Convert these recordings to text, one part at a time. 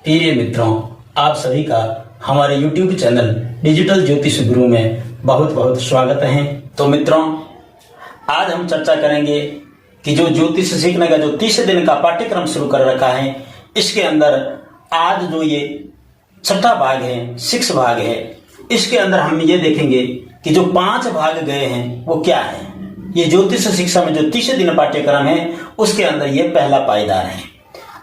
प्रिय मित्रों, आप सभी का हमारे YouTube चैनल डिजिटल ज्योतिष गुरु में बहुत बहुत स्वागत है। तो मित्रों, आज हम चर्चा करेंगे कि जो ज्योतिष सीखने का जो 30 दिन का पाठ्यक्रम शुरू कर रखा है, इसके अंदर आज जो ये छठा भाग है, 6 भाग है, इसके अंदर हम ये देखेंगे कि जो 5 भाग गए हैं वो क्या है। ये ज्योतिष शिक्षा में जो 30 दिन पाठ्यक्रम है, उसके अंदर ये पहला पायदान है।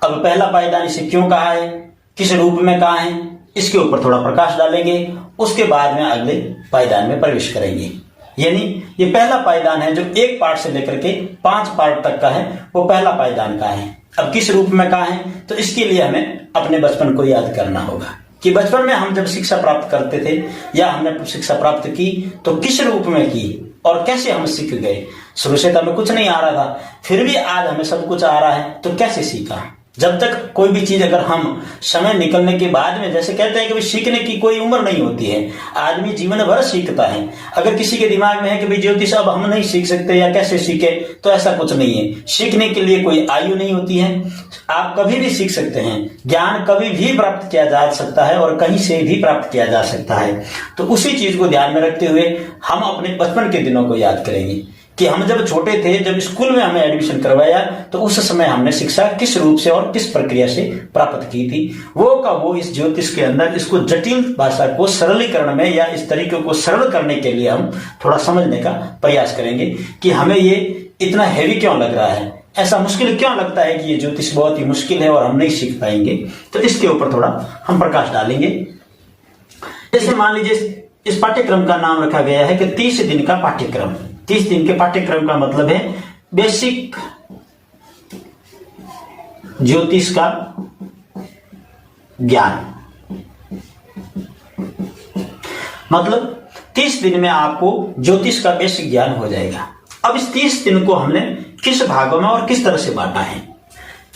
अब पहला पायदान इसे क्यों कहा है, किस रूप में कहा है, इसके ऊपर थोड़ा प्रकाश डालेंगे। उसके बाद में अगले पायदान में प्रवेश करेंगे। यानी ये पहला पायदान है जो 1 पार्ट से लेकर के 5 पार्ट तक का है, वो पहला पायदान का है। अब किस रूप में कहा है, तो इसके लिए हमें अपने बचपन को याद करना होगा कि बचपन में हम जब शिक्षा प्राप्त करते थे या हमने शिक्षा प्राप्त की तो किस रूप में की और कैसे हम सीख गए। शुरू से तो हमें कुछ नहीं आ रहा था, फिर भी आज हमें सब कुछ आ रहा है, तो कैसे सीखा। जब तक कोई भी चीज अगर हम समय निकलने के बाद में, जैसे कहते हैं कि भाई सीखने की कोई उम्र नहीं होती है, आदमी जीवन भर सीखता है। अगर किसी के दिमाग में है कि भाई ज्योतिष अब हम नहीं सीख सकते या कैसे सीखे, तो ऐसा कुछ नहीं है। सीखने के लिए कोई आयु नहीं होती है, आप कभी भी सीख सकते हैं। ज्ञान कभी भी प्राप्त किया जा सकता है और कहीं से भी प्राप्त किया जा सकता है। तो उसी चीज को ध्यान में रखते हुए हम अपने बचपन के दिनों को याद करेंगे कि हम जब छोटे थे, जब स्कूल में हमें एडमिशन करवाया, तो उस समय हमने शिक्षा किस रूप से और किस प्रक्रिया से प्राप्त की थी। वो का वो इस ज्योतिष के अंदर इसको जटिल भाषा को सरलीकरण में या इस तरीके को सरल करने के लिए हम थोड़ा समझने का प्रयास करेंगे कि हमें ये इतना हैवी क्यों लग रहा है, ऐसा मुश्किल क्यों लगता है कि ये ज्योतिष बहुत ही मुश्किल है और हम नहीं सीख पाएंगे। तो इसके ऊपर थोड़ा हम प्रकाश डालेंगे। जैसे मान लीजिए इस पाठ्यक्रम का नाम रखा गया है कि 30 दिन का पाठ्यक्रम। 30 दिन के पाठ्यक्रम का मतलब है बेसिक ज्योतिष का ज्ञान। मतलब 30 दिन में आपको ज्योतिष का बेसिक ज्ञान हो जाएगा। अब इस 30 दिन को हमने किस भागों में और किस तरह से बांटा है।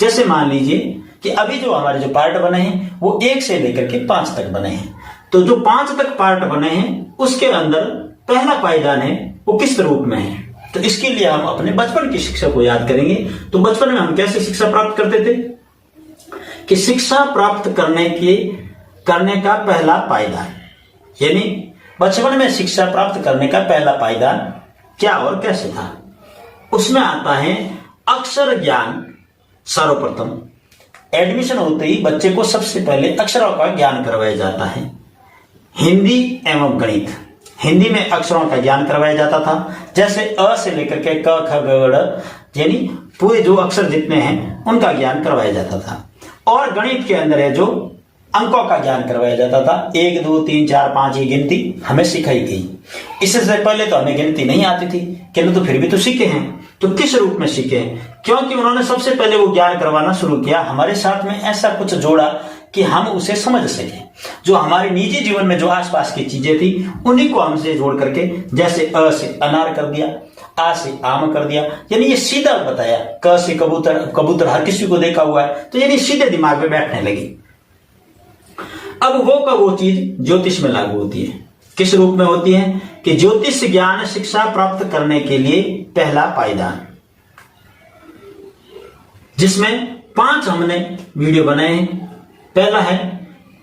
जैसे मान लीजिए कि अभी जो हमारे जो पार्ट बने हैं वो 1 से लेकर के 5 तक बने हैं। तो जो 5 तक पार्ट बने हैं उसके अंदर पहला पायदान है वो किस रूप में है। तो इसके लिए हम अपने बचपन की शिक्षा को याद करेंगे। तो बचपन में हम कैसे शिक्षा प्राप्त करते थे कि शिक्षा प्राप्त करने का पहला पायदान, यानी बचपन में शिक्षा प्राप्त करने का पहला पायदान क्या और कैसे था। उसमें आता है अक्षर ज्ञान। सर्वप्रथम एडमिशन होते ही बच्चे को सबसे पहले अक्षरों का ज्ञान करवाया जाता है। हिंदी एवं गणित। हिंदी में अक्षरों का ज्ञान करवाया जाता था, जैसे अ से लेकर के क ख ग घ, यानी पूरे जो अक्षर जितने हैं उनका ज्ञान करवाया जाता था। और गणित के अंदर है जो अंकों का ज्ञान करवाया जाता था। 1 2 3 4 5 ये गिनती हमें सिखाई गई। इससे पहले तो हमें गिनती नहीं आती थी, किंतु फिर भी तो सीखे हैं। तो किस रूप में सीखे, क्योंकि उन्होंने सबसे पहले वो ज्ञान करवाना शुरू किया, हमारे साथ में ऐसा कुछ जोड़ा कि हम उसे समझ सके। जो हमारे निजी जीवन में जो आसपास की चीजें थी उन्हीं को हमसे जोड़ करके, जैसे अ से अनार कर दिया, आ से आम कर दिया, यानी ये सीधा बताया। क से कबूतर, कबूतर हर किसी को देखा हुआ है, तो यानी सीधे दिमाग में बैठने लगी। अब वो का वो चीज ज्योतिष में लागू होती है। किस रूप में होती है कि ज्योतिष ज्ञान शिक्षा प्राप्त करने के लिए पहला पायदान, जिसमें 5 हमने वीडियो बनाए हैं। पहला है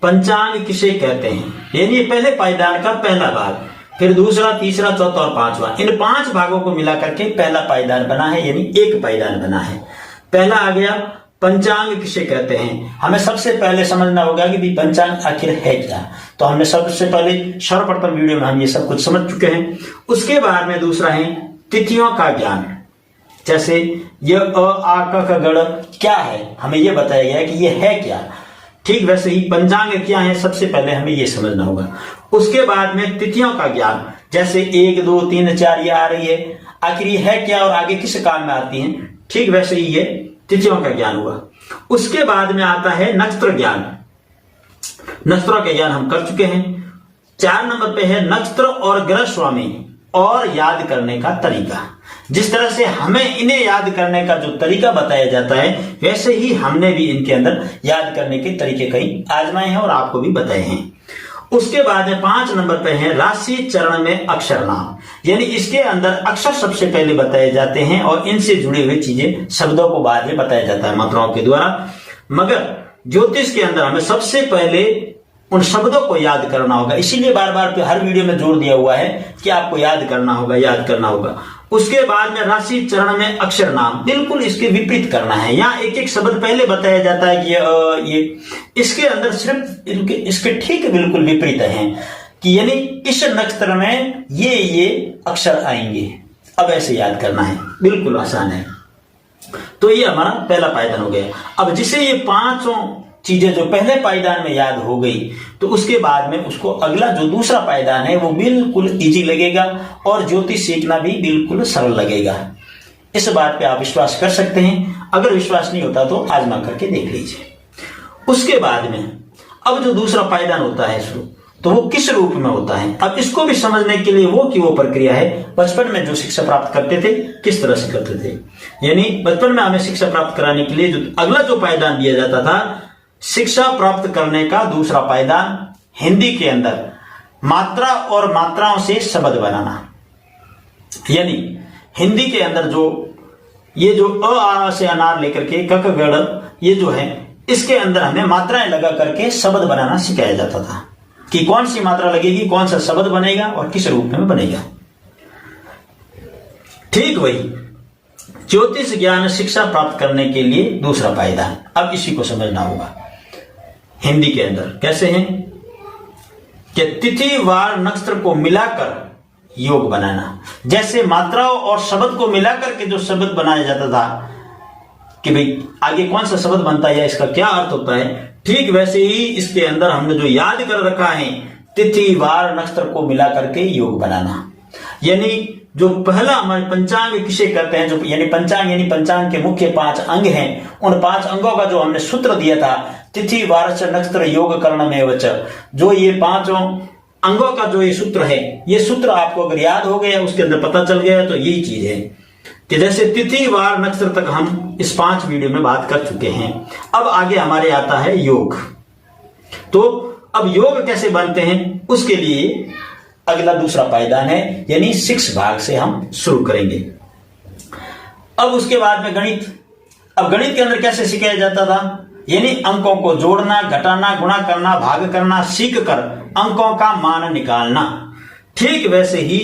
पंचांग किसे कहते हैं, यानी पहले पायदान का पहला भाग, फिर दूसरा, तीसरा, चौथा और 5वां, इन 5 भागों को मिला करके पहला पायदान बना है, यानी एक पायदान बना है। पहला आ गया पंचांग किसे कहते हैं। हमें सबसे पहले समझना होगा कि पंचांग आखिर है क्या। तो हमने सबसे पहले सर्वप्रथम वीडियो में हम ये सब कुछ समझ चुके हैं। उसके बाद में दूसरा है तिथियों का ज्ञान। जैसे ये अ आ क ख ग क्या है, हमें ये बताया गया है कि ये है क्या। ठीक वैसे ही पंचांग क्या है, सबसे पहले हमें ये समझना होगा। उसके बाद में तिथियों का ज्ञान, जैसे 1 2 3 4 ये आ रही है, आखिर ये है क्या और आगे किस काम में आती है। ठीक वैसे ही ये तिथियों का ज्ञान हुआ। उसके बाद में आता है नक्षत्र ज्ञान। नक्षत्रों का ज्ञान हम कर चुके हैं। 4 नंबर पे है नक्षत्र और ग्रह स्वामी और याद करने का तरीका। जिस तरह से हमें इन्हें याद करने का जो तरीका बताया जाता है, वैसे ही हमने भी इनके अंदर याद करने के तरीके कई आजमाए हैं और आपको भी बताए हैं। उसके बाद में 5 नंबर पे है राशि चरण में अक्षर नाम, यानी इसके अंदर अक्षर सबसे पहले बताए जाते हैं और इनसे जुड़ी हुई चीजें शब्दों को बाद में बताया जाता है मात्राओं के द्वारा। मगर ज्योतिष के अंदर हमें सबसे पहले उन शब्दों को याद करना होगा। इसीलिए बार बार हर वीडियो में जोर दिया हुआ है कि आपको याद करना होगा, याद करना होगा। उसके बाद में राशि चरण में अक्षर नाम बिल्कुल इसके विपरीत करना है। यहाँ एक एक शब्द पहले बताया जाता है कि ये इसके अंदर सिर्फ इसके ठीक बिल्कुल विपरीत है कि यानी इस नक्षत्र में ये अक्षर आएंगे। अब ऐसे याद करना है, बिल्कुल आसान है। तो ये हमारा पहला पायदान हो गया। अब जिसे ये पांचों चीजें जो पहले पायदान में याद हो गई, तो उसके बाद में उसको अगला जो दूसरा पायदान है वो बिल्कुल इजी लगेगा और ज्योतिष सीखना भी बिल्कुल सरल लगेगा। इस बात पे आप विश्वास कर सकते हैं। अगर विश्वास नहीं होता तो आजमा करके देख लीजिए। उसके बाद में अब जो दूसरा पायदान होता है शुरू, तो वो किस रूप में होता है। अब इसको भी समझने के लिए वो प्रक्रिया है, बचपन में जो शिक्षा प्राप्त करते थे किस तरह से करते थे। यानी बचपन में हमें शिक्षा प्राप्त कराने के लिए जो अगला जो पायदान दिया जाता था, शिक्षा प्राप्त करने का दूसरा पायदान हिंदी के अंदर मात्रा और मात्राओं से शब्द बनाना। यानी हिंदी के अंदर जो ये जो अ से अनार लेकर के क गड़ ये जो है, इसके अंदर हमें मात्राएं लगा करके शब्द बनाना सिखाया जाता था कि कौन सी मात्रा लगेगी, कौन सा शब्द बनेगा और किस रूप में बनेगा। ठीक वही ज्योतिष ज्ञान शिक्षा प्राप्त करने के लिए दूसरा पायदान। अब इसी को समझना होगा। हिंदी के अंदर कैसे हैं कि तिथि वार नक्षत्र को मिलाकर योग बनाना। जैसे मात्राओं और शब्द को मिलाकर के जो शब्द बनाया जाता था कि भाई आगे कौन सा शब्द बनता है या इसका क्या अर्थ होता है, ठीक वैसे ही इसके अंदर हमने जो याद कर रखा है तिथि वार नक्षत्र को मिला करके योग बनाना। यानी जो पहला हमारे पंचांग किसे कहते हैं, जो यानी पंचांग के मुख्य 5 अंग हैं, उन 5 अंगों का जो हमने सूत्र दिया था तिथि वार नक्षत्र योग करण में वच, जो ये 5 अंगों का जो ये सूत्र है, ये सूत्र आपको अगर याद हो गया, उसके अंदर पता चल गया, तो यही चीज है कि जैसे तिथि वार नक्षत्र तक हम इस 5 वीडियो में बात कर चुके हैं। अब आगे हमारे आता है योग। तो अब योग कैसे बनते हैं उसके लिए अगला दूसरा पायदान है, यानी 6 भाग से हम शुरू करेंगे। अब उसके बाद में गणित। अब गणित के अंदर कैसे सिखाया जाता था, यानी अंकों को जोड़ना, घटाना, गुणा करना, भाग करना सीख कर अंकों का मान निकालना। ठीक वैसे ही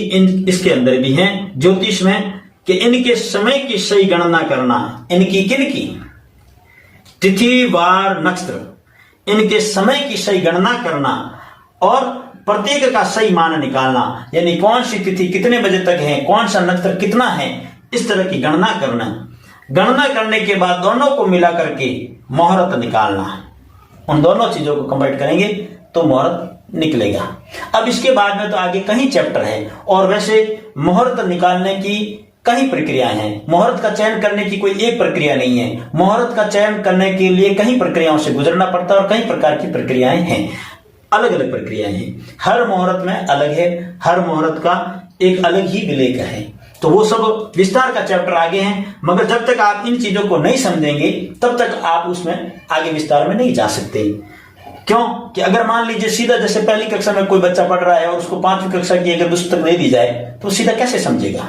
इसके अंदर भी है ज्योतिष में कि इनके समय की सही गणना करना। इनकी किनकी, तिथि वार नक्षत्र, इनके समय की सही गणना करना और प्रत्येक का सही मान निकालना। यानी कौन सी तिथि कितने बजे तक है, कौन सा नक्षत्र कितना है, इस तरह की गणना करना। गणना करने के बाद दोनों को मिला करके मुहूर्त निकालना। उन दोनों चीजों को कंबाइन करेंगे तो मुहूर्त निकलेगा। अब इसके बाद में तो आगे कहीं चैप्टर है और वैसे मुहूर्त निकालने की कई प्रक्रियाएं हैं। मुहूर्त का चयन करने की कोई एक प्रक्रिया नहीं है। मुहूर्त का चयन करने के लिए कई प्रक्रियाओं से गुजरना पड़ता है और कई प्रकार की प्रक्रियाएं हैं, अलग अलग प्रक्रियाएं हैं। हर मुहूर्त में अलग है, हर मुहूर्त का एक अलग ही विलेख है। तो वो सब विस्तार का चैप्टर आगे हैं, मगर जब तक आप इन चीजों को नहीं समझेंगे तब तक आप उसमें आगे विस्तार में नहीं जा सकते। क्यों कि अगर मान लीजिए सीधा जैसे पहली कक्षा में कोई बच्चा पढ़ रहा है और उसको 5वीं कक्षा की अगर पुस्तक दे दी जाए तो सीधा कैसे समझेगा,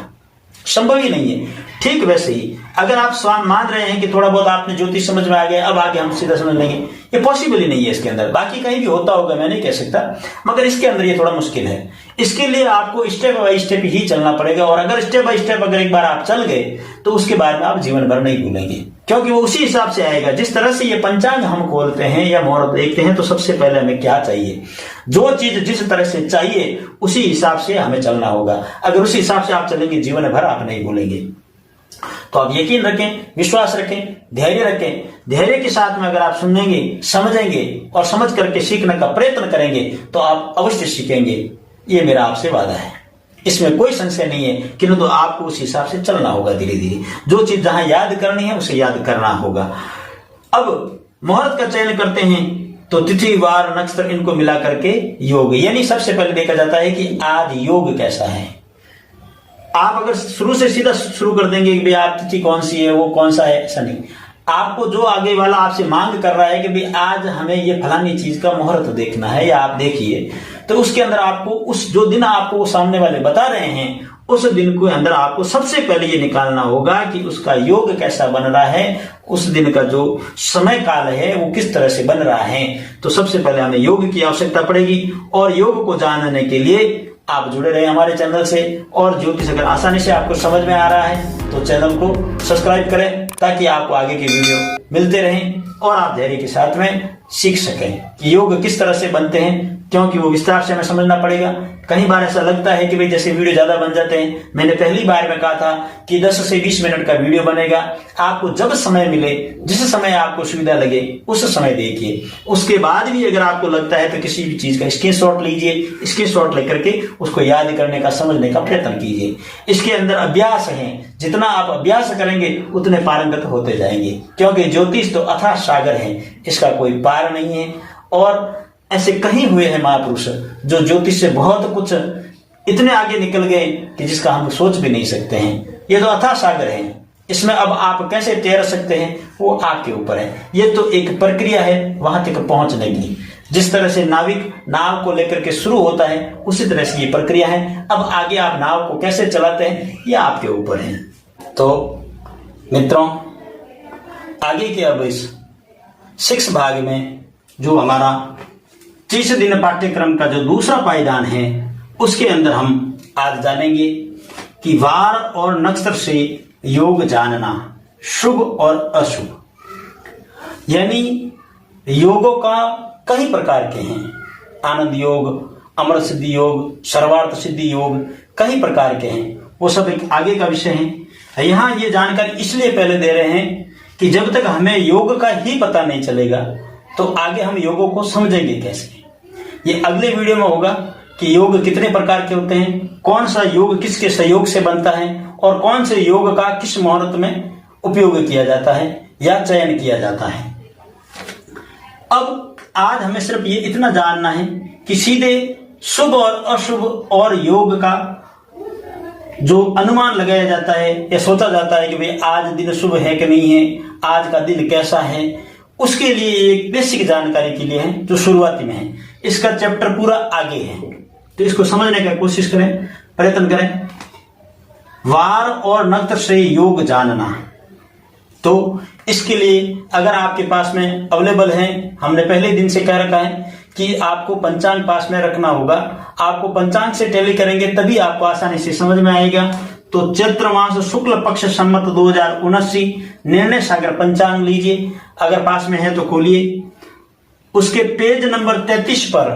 संभव ही नहीं है। ठीक वैसे ही अगर आप मान रहे हैं कि थोड़ा बहुत आपने ज्योतिष समझ में आ गया, अब आगे हम सीधा समझ लेंगे, ये पॉसिबल ही नहीं है इसके अंदर। बाकी कहीं भी होता होगा, मैं नहीं कह सकता, मगर इसके अंदर ये थोड़ा मुश्किल है। इसके लिए आपको स्टेप बाय स्टेप ही चलना पड़ेगा और अगर स्टेप बाय स्टेप अगर एक बार आप चल गए तो उसके बाद में आप जीवन भर नहीं भूलेंगे, क्योंकि वो उसी हिसाब से आएगा। जिस तरह से ये पंचांग हम खोलते हैं या मुहूर्त देखते हैं तो सबसे पहले हमें क्या चाहिए, जो चीज जिस तरह से चाहिए उसी हिसाब से हमें चलना होगा। अगर उसी हिसाब से आप चलेंगे जीवन भर आप नहीं भूलेंगे। तो आप यकीन रखें, विश्वास रखें, धैर्य रखें। धैर्य के साथ में अगर आप सुनेंगे, समझेंगे और समझ करके सीखने का प्रयत्न करेंगे तो आप अवश्य सीखेंगे। ये मेरा आपसे वादा है, इसमें कोई संशय नहीं है। किंतु आपको उस हिसाब से चलना होगा। धीरे धीरे जो चीज जहां याद करनी है उसे याद करना होगा। अब मुहूर्त का चयन करते हैं तो तिथि वार नक्षत्र इनको मिला करके योग, यानी सबसे पहले देखा जाता है कि आज योग कैसा है। आप अगर शुरू से सीधा शुरू कर देंगे कि भाई आप तिथि कौन सी है, वो कौन सा है, ऐसा नहीं। आपको जो आगे वाला आपसे मांग कर रहा है कि भाई आज हमें ये फलानी चीज का मुहूर्त देखना है या आप देखिए, तो उसके अंदर आपको उस जो दिन आपको वो सामने वाले बता रहे हैं उस दिन के अंदर आपको सबसे पहले ये निकालना होगा कि उसका योग कैसा बन रहा है, उस दिन का जो समय काल है वो किस तरह से बन रहा है। तो सबसे पहले हमें योग की आवश्यकता पड़ेगी, और योग को जानने के लिए आप जुड़े रहे हमारे चैनल से। और ज्योतिष अगर आसानी से आपको समझ में आ रहा है तो चैनल को सब्सक्राइब करें, ताकि आपको आगे की वीडियो मिलते रहें और आप धैर्य के साथ में सीख सकें कि योग किस तरह से बनते हैं, क्योंकि वो विस्तार से हमें समझना पड़ेगा। कई बार ऐसा लगता है कि भाई जैसे वीडियो ज्यादा बन जाते हैं। मैंने पहली बार में कहा था कि 10 से 20 मिनट का वीडियो बनेगा। आपको जब समय मिले, जिस समय आपको सुविधा लगे उस समय देखिए। उसके बाद भी अगर आपको लगता है तो किसी भी चीज का स्क्रीनशॉट लीजिए, स्क्रीनशॉट लेकर के उसको याद करने का, समझने का प्रयत्न कीजिए। इसके अंदर अभ्यास है, जितना आप अभ्यास करेंगे उतने पारंगत होते जाएंगे, क्योंकि ज्योतिष तो अथाह सागर है, इसका कोई पार नहीं है। और ऐसे कहीं हुए हैं महापुरुष जो ज्योतिष से बहुत कुछ इतने आगे निकल गए कि जिसका हम सोच भी नहीं सकते हैं। ये तो अथाह सागर है, इसमें अब आप कैसे तैर सकते हैं वो आपके ऊपर है। ये तो एक प्रक्रिया है वहां तक पहुंचने की। जिस तरह से नाविक नाव को लेकर के शुरू होता है, उसी तरह से ये प्रक्रिया है। अब आगे आप नाव को कैसे चलाते हैं ये आपके ऊपर है। तो मित्रों, आगे के अब इस 6 भाग में जो हमारा 30 दिन पाठ्यक्रम का जो दूसरा पायदान है, उसके अंदर हम आज जानेंगे कि वार और नक्षत्र से योग जानना, शुभ और अशुभ। यानी योगों का कई प्रकार के हैं। आनंद योग, अमर सिद्धि योग, सर्वार्थ सिद्धि योग, कई प्रकार के हैं। वो सब एक आगे का विषय है। यहां ये जानकारी इसलिए पहले दे रहे हैं कि जब तक हमें योग का ही पता नहीं चलेगा तो आगे हम योगों को समझेंगे कैसे। ये अगले वीडियो में होगा कि योग कितने प्रकार के होते हैं, कौन सा योग किसके सहयोग से बनता है, और कौन से योग का किस मुहूर्त में उपयोग किया जाता है या चयन किया जाता है। अब आज हमें सिर्फ ये इतना जानना है कि सीधे शुभ और अशुभ और योग का जो अनुमान लगाया जाता है या सोचा जाता है कि भाई आज दिन शुभ है कि नहीं है, आज का दिन कैसा है, उसके लिए एक बेसिक जानकारी के लिए है जो शुरुआती में है। इसका चैप्टर पूरा आगे है, तो इसको समझने का कोशिश करें, प्रयत्न करें। वार और नक्षत्र से योग जानना, तो इसके लिए अगर आपके पास में अवेलेबल है, हमने पहले दिन से कह रखा है कि आपको पंचांग पास में रखना होगा। आपको पंचांग से टैली करेंगे तभी आपको आसानी से समझ में आएगा। तो चैत्र मास शुक्ल पक्ष संवत 2079 निर्णय सागर पंचांग लीजिए, अगर पास में है तो खोलिए। उसके पेज नंबर 33 पर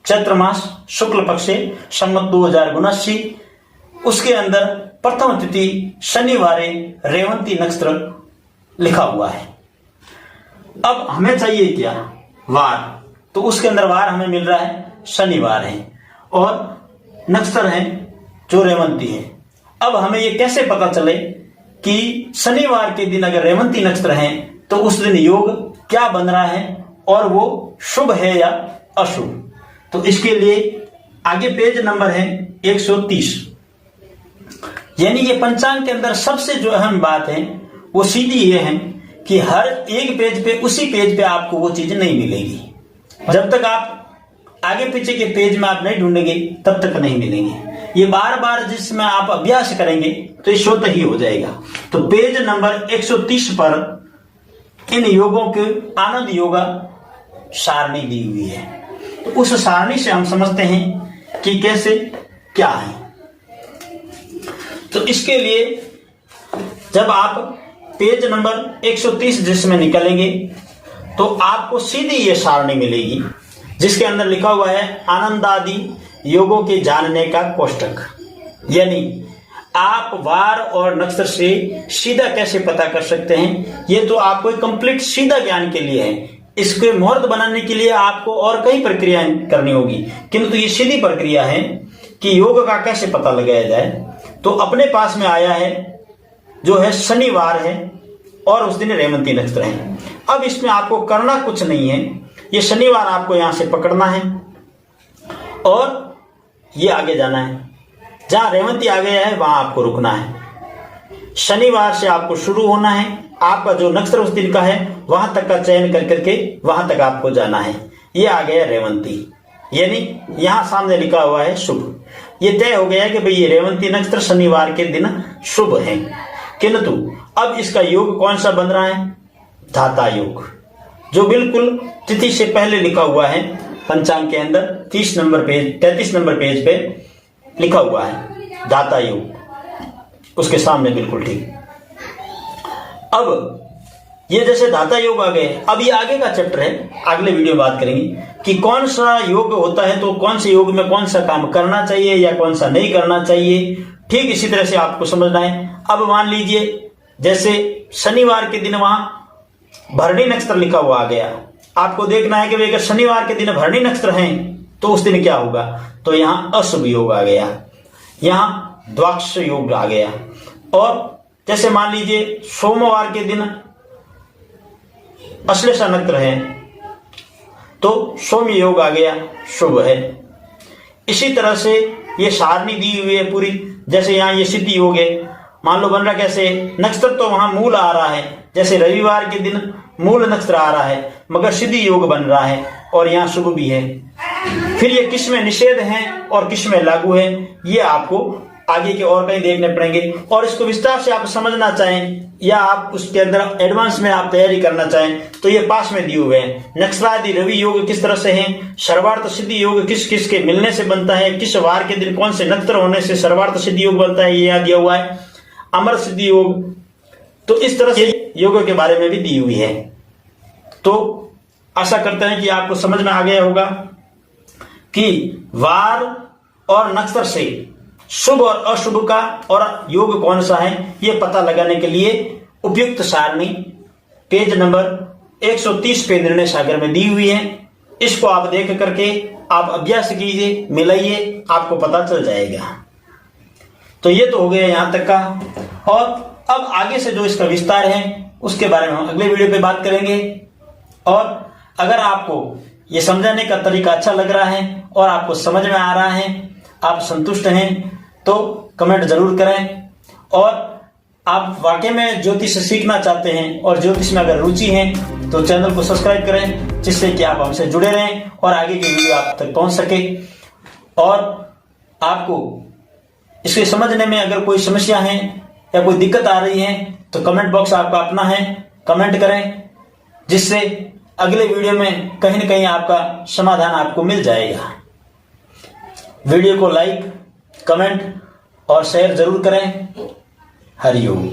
चैत्र मास शुक्ल पक्ष संवत 2079, उसके अंदर प्रथम तिथि शनिवार रेवंती नक्षत्र लिखा हुआ है। अब हमें चाहिए क्या, वार। तो उसके अंदर वार हमें मिल रहा है शनिवार है, और नक्षत्र है जो रेवंती है। अब हमें ये कैसे पता चले कि शनिवार के दिन अगर रेवंती नक्षत्र है तो उस दिन योग क्या बन रहा है और वो शुभ है या अशुभ। तो इसके लिए आगे पेज नंबर है 130। यानी ये पंचांग के अंदर सबसे जो अहम बात है वो सीधी ये है कि हर एक पेज पे, उसी पेज पे आपको वो चीज नहीं मिलेगी। जब तक आप आगे पीछे के पेज में आप नहीं ढूंढेंगे तब तक नहीं मिलेंगे। ये बार बार जिसमें आप अभ्यास करेंगे तो ये स्वतः ही हो जाएगा। तो पेज नंबर 130 पर इन योगों के आनंद योगा सारणी दी हुई है। तो उस सारणी से हम समझते हैं कि कैसे क्या है। तो इसके लिए जब आप पेज नंबर 130 जिसमें निकलेंगे तो आपको सीधी ये सारणी मिलेगी, जिसके अंदर लिखा हुआ है आनंदादि योगों के जानने का कोष्टक। यानी आप वार और नक्षत्र से सीधा कैसे पता कर सकते हैं, ये तो आपको एक कंप्लीट सीधा ज्ञान के लिए है। इसके मुहूर्त बनाने के लिए आपको और कई प्रक्रियाएं करनी होगी, किंतु ये सीधी प्रक्रिया है कि योग का कैसे पता लगाया जाए। तो अपने पास में आया है जो है शनिवार है और उस दिन रेवंती नक्षत्र है। अब इसमें आपको करना कुछ नहीं है, ये शनिवार आपको यहां से पकड़ना है और ये आगे जाना है। जहां रेवंती आ गया है वहां आपको रुकना है। शनिवार से आपको शुरू होना है, आपका जो नक्षत्र उस दिन का है वहां तक का चयन कर करके वहां तक आपको जाना है। ये आ गया रेवंती, यानी यहां सामने लिखा हुआ है शुभ। ये तय हो गया कि भाई ये रेवंती नक्षत्र शनिवार के दिन शुभ है। किंतु अब इसका योग कौन सा बन रहा है? धाता योग, जो बिल्कुल तिथि से पहले लिखा हुआ है पंचांग के अंदर 33 नंबर पेज पे लिखा हुआ है धाता योग, उसके सामने बिल्कुल ठीक। अब ये जैसे धाता योग आ गए, अब ये आगे का चैप्टर है, अगले वीडियो में बात करेंगे कि कौन सा योग होता है, तो कौन से योग में कौन सा काम करना चाहिए या कौन सा नहीं करना चाहिए। ठीक इसी तरह से आपको समझना है। अब मान लीजिए जैसे शनिवार के दिन वहां भरणी नक्षत्र लिखा हुआ आ गया, आपको देखना है कि भाई अगर शनिवार के दिन भरणी नक्षत्र हैं तो उस दिन क्या होगा, तो यहां अशुभ योग आ गया, यहां द्वाक्ष योग आ गया। और जैसे मान लीजिए सोमवार के दिन अश्लेषा नक्षत्र है तो सौम्य योग आ गया, शुभ है। इसी तरह से ये सारणी दी हुई है पूरी, जैसे यहाँ ये सिद्धि योग है, मान लो बन रहा कैसे, नक्षत्र तो वहां मूल आ रहा है, जैसे रविवार के दिन मूल नक्षत्र आ रहा है मगर सिद्धि योग बन रहा है और यहाँ शुभ भी है। फिर ये किस में निषेध है और किस में लागू है, ये आपको आगे के और कहीं देखने पड़ेंगे। और इसको विस्तार से आप समझना चाहें या आप उसके अंदर एडवांस में आप तैयारी करना चाहें तो ये पास में दिए हुए हैं। नक्षत्रादि रवि योग किस तरह से हैं, सर्वार्थ सिद्धि योग किस किस के मिलने से बनता है, किस वार के दिन कौन से नक्षत्र होने से सर्वार्थ सिद्धि योग बनता है, ये यहाँ दिया हुआ है। अमर सिद्धि योग, तो इस तरह से योगों के बारे में भी दी हुई है। तो आशा करते हैं कि आपको समझ में आ गया होगा कि वार और नक्षत्र से शुभ और अशुभ का और योग कौन सा है ये पता लगाने के लिए उपयुक्त सारणी पेज नंबर 130 पे निर्णय सागर में दी हुई है। इसको आप देख करके आप अभ्यास कीजिए, मिलाइए, आपको पता चल जाएगा। तो ये तो हो गया यहां तक का, और अब आगे से जो इसका विस्तार है उसके बारे में हम अगले वीडियो पे बात करेंगे। और अगर आपको ये समझाने का तरीका अच्छा लग रहा है और आपको समझ में आ रहा है, आप संतुष्ट हैं, तो कमेंट जरूर करें। और आप वाकई में ज्योतिष सीखना चाहते हैं और ज्योतिष में अगर रुचि है तो चैनल को सब्सक्राइब करें, जिससे कि आप हमसे जुड़े रहें और आगे की वीडियो आप तक पहुंच सके। और आपको इसे समझने में अगर कोई समस्या है या कोई दिक्कत आ रही है तो कमेंट बॉक्स आपका अपना है, कमेंट करें, जिससे अगले वीडियो में कहीं ना कहीं आपका समाधान आपको मिल जाएगा। वीडियो को लाइक, कमेंट और शेयर जरूर करें। हरिओम।